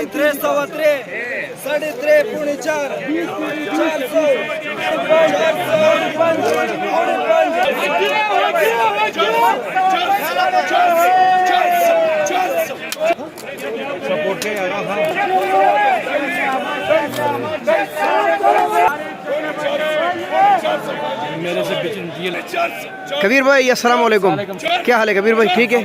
त्रे सवा त्रे साढ़े त्रे पौने चार 400 मेरे से कबीर भाई अस्सलाम वालेकुम, क्या हाल है कबीर भाई? ठीक है।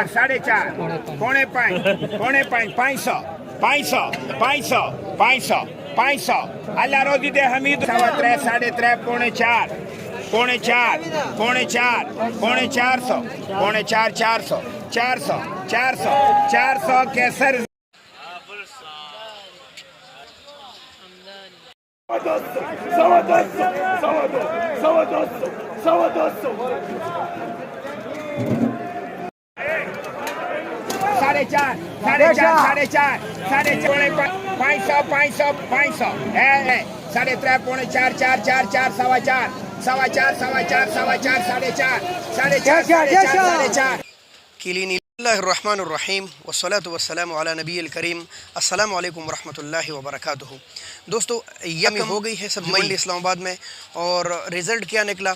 साढ़े चार पौने पाँच 500 अल्लाह रोजी दे हमीद सवा त्रे साढ़े त्रे पौने चार 400 400 केसर साढ़े चार 500 साढ़े त्रे पौने चार सवा चार साढ़े चार बिस्मिल्लाहिर्रहमानिर्रहीम वस्सलातु वस्सलामु अला नबील करीम अस्सलामु अलैकुम वरहमतुल्लाहि वबरकातुहू। दोस्तों यमी हो गई है सब्जी मंडी इस्लामाबाद में और रिज़ल्ट क्या निकला,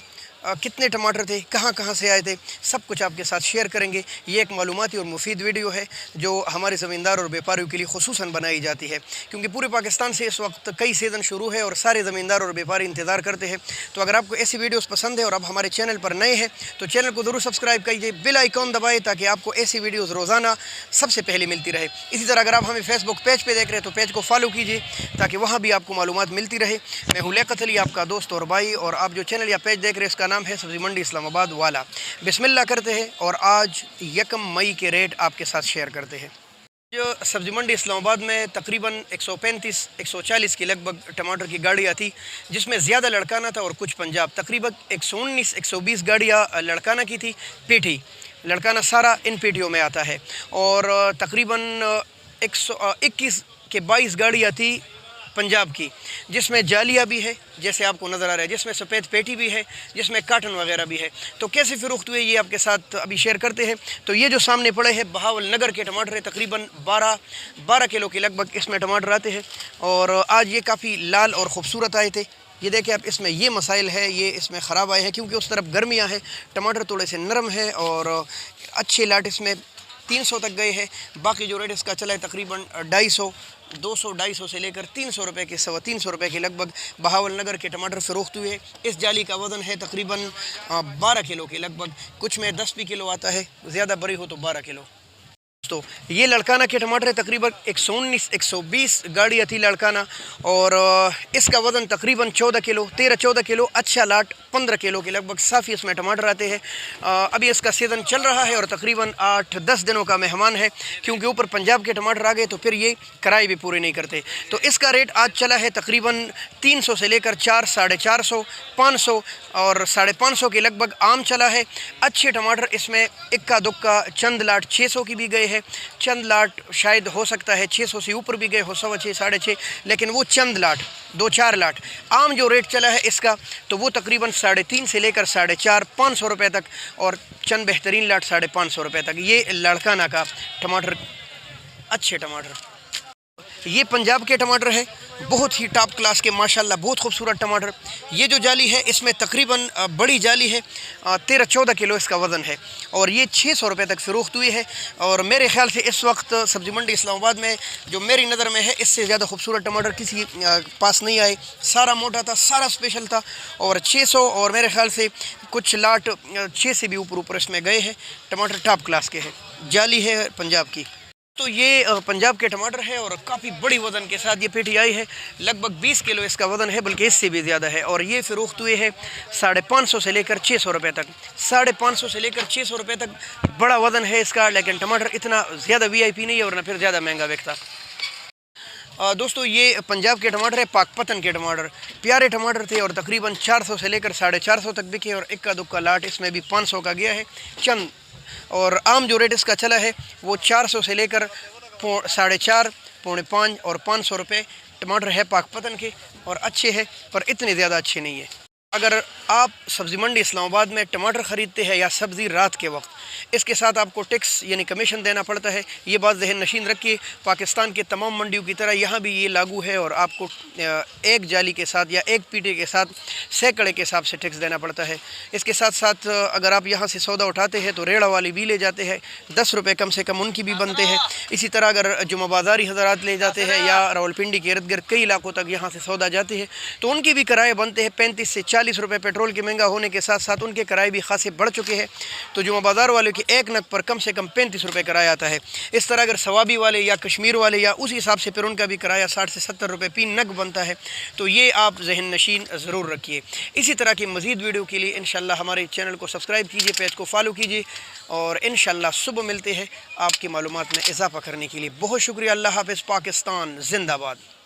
कितने टमाटर थे, कहाँ कहाँ से आए थे, सब कुछ आपके साथ शेयर करेंगे। ये एक मालूमाती और मुफीद वीडियो है जो हमारे ज़मींदार और व्यापारियों के लिए खुसूसन बनाई जाती है, क्योंकि पूरे पाकिस्तान से इस वक्त कई सीज़न शुरू है और सारे ज़मींदार और व्यापारी इंतज़ार करते हैं। तो अगर आपको ऐसी वीडियोस पसंद है और आप हमारे चैनल पर नए हैं तो चैनल को ज़रूर सब्सक्राइब कीजिए, बेल आइकॉन दबाएँ ताकि आपको ऐसी वीडियोज़ रोज़ाना सबसे पहले मिलती रहे। इसी तरह अगर आप हमें फेसबुक पेज पर देख रहे हैं तो पेज को फॉलो कीजिए ताकि वहाँ भी आपको मालूमात मिलती रहे। मैं हूं लियाकत अली, आपका दोस्त और भाई, और आप जो चैनल या पेज देख रहे हैं इसका नाम है सब्ज़ी मंडी इस्लामाबाद वाला। बिस्मिल्लाह करते हैं और आज 1 मई के रेट आपके साथ शेयर करते हैं। जो सब्ज़ी मंडी इस्लामाबाद में तकरीबन 135-140 के लगभग टमाटर की गाड़ियाँ थी, जिसमें ज़्यादा लड़काना था और कुछ पंजाब। तकरीबन 119-120 गाड़ियाँ लड़काना की थी, पेटी लड़काना सारा इन पेटियों में आता है, और तकरीबन 121 के 22 गाड़ियाँ थी पंजाब की, जिसमें जालिया भी है जैसे आपको नज़र आ रहा है, जिसमें सफ़ेद पेटी भी है, जिसमें काटन वगैरह भी है। तो कैसे फ़रोख्त हुए ये आपके साथ अभी शेयर करते हैं। तो ये जो सामने पड़े हैं बहावल नगर के टमाटर है, तकरीबन 12 किलो के लगभग इसमें टमाटर आते हैं और आज ये काफ़ी लाल और ख़ूबसूरत आए थे। ये देखें आप, इसमें ये मसाइल है, ये इसमें ख़राब आए हैं क्योंकि उस तरफ गर्मियाँ हैं, टमाटर थोड़े से नरम है और अच्छे लाट इसमें 300 तक गए हैं। बाकी जो रेट इसका चला है तकरीबन 250 से लेकर 300 रुपये के 325 रुपये के लगभग बहावल नगर के टमाटर फ़रोख्त हुए। इस जाली का वज़न है तकरीबन 12 किलो के लगभग, कुछ में 10 भी किलो आता है, ज़्यादा बड़ी हो तो 12 किलो। तो ये लड़काना के टमाटर है, तकरीबन 119-120 गाड़ियाँ थी लड़काना और इसका वज़न तकरीबन 13-14 किलो, अच्छा लाट 15 किलो के लगभग साफ़ी इसमें टमाटर आते हैं। अभी इसका सीज़न चल रहा है और तकरीबन 8-10 दिनों का मेहमान है, क्योंकि ऊपर पंजाब के टमाटर आ गए तो फिर ये किराए भी पूरे नहीं करते। तो इसका रेट आज चला है तकरीबन 300 से लेकर 400-450, 500 और 550 के लगभग आम चला है। अच्छे टमाटर इसमें इक्का दुक्का चंद लाट 600 की भी गए हैं, चंद लाट शायद हो सकता है 600 से ऊपर भी गए हो, 6.25 6.5, लेकिन वो चंद लाट 2-4 लाट। आम जो रेट चला है इसका तो वो तकरीबन 350 से लेकर 450-500 रुपये तक और चंद बेहतरीन लाट 550 रुपये तक। ये लड़काना का टमाटर, अच्छे टमाटर। ये पंजाब के टमाटर है बहुत ही टॉप क्लास के माशाल्लाह बहुत खूबसूरत टमाटर। ये जो जाली है इसमें तकरीबन बड़ी जाली है, 13-14 किलो इसका वज़न है और ये 600 रुपये तक फ़रोख्त हुई है। और मेरे ख्याल से इस वक्त सब्ज़ी मंडी इस्लामाबाद में जो मेरी नज़र में है इससे ज़्यादा खूबसूरत टमाटर किसी पास नहीं आए। सारा मोटा था, सारा स्पेशल था और 600 और मेरे ख्याल से कुछ लाट 6 से भी ऊपर इसमें गए हैं। टमाटर टॉप क्लास के हैं, जाली है पंजाब की। तो ये पंजाब के टमाटर है और काफ़ी बड़ी वज़न के साथ ये पेटी आई है। लगभग 20 किलो इसका वज़न है, बल्कि इससे भी ज़्यादा है। और ये फ़रोख्त हुए है 550 से लेकर 600 रुपये तक। 550 से लेकर 600 रुपये तक बड़ा वज़न है इसका, लेकिन टमाटर इतना ज़्यादा VIP नहीं है और ना फिर ज़्यादा महंगा बिकता। दोस्तों ये पंजाब के टमाटर है, पाकपतन के टमाटर, प्यारे टमाटर थे और तकरीबन 400 से लेकर 450 तक बिके और इक्का दुक्का लाट इसमें भी 500 का गया है चंद। और आम जो रेट इसका चला है वो 400 से लेकर 4.5, 4.5 और 500 रुपये टमाटर है पाकपतन के और अच्छे हैं, पर इतने ज़्यादा अच्छे नहीं है। अगर आप सब्ज़ी मंडी इस्लामाबाद में टमाटर ख़रीदते हैं या सब्ज़ी रात के वक्त, इसके साथ आपको टैक्स यानी कमीशन देना पड़ता है। ये बात ज़हन नशीन रखिए। पाकिस्तान के तमाम मंडियों की तरह यहाँ भी ये लागू है और आपको एक जाली के साथ या एक पीटे के साथ सैकड़े के हिसाब से टैक्स देना पड़ता है। इसके साथ साथ अगर आप यहाँ से सौदा उठाते हैं तो रेड़ा वाले भी ले जाते हैं, 10 रुपये कम से कम उनकी भी बनते हैं। इसी तरह अगर जुमा बाज़ारी हज़रात ले जाते हैं या रावलपिंडी के इर्द गिर्द कई इलाकों तक यहाँ से सौदा जाते हैं तो उनकी भी किराए बनते हैं 35 से 40 रुपये। पेट्रोल के महंगा होने के साथ साथ उनके किराए भी खासे बढ़ चुके हैं। तो जुमा बाज़ार वालों की एक नग पर कम से कम 35 रुपये किराया आता है। इस तरह अगर सवाबी वाले या कश्मीर वाले या उस हिसाब से फिर उनका भी किराया 60 से 70 रुपये 3 नग बनता है। तो ये आप ज़हन नशीन ज़रूर रखिए। इसी तरह की मज़ीद वीडियो के लिए इंशाल्लाह हमारे चैनल को सब्सक्राइब कीजिए, पेज को फॉलो कीजिए और इंशाल्लाह सुबह मिलते हैं आपकी मालूमात में इजाफ़ा करने के लिए। बहुत शुक्रिया। अल्लाह हाफ़िज़। पाकिस्तान ज़िंदाबाद।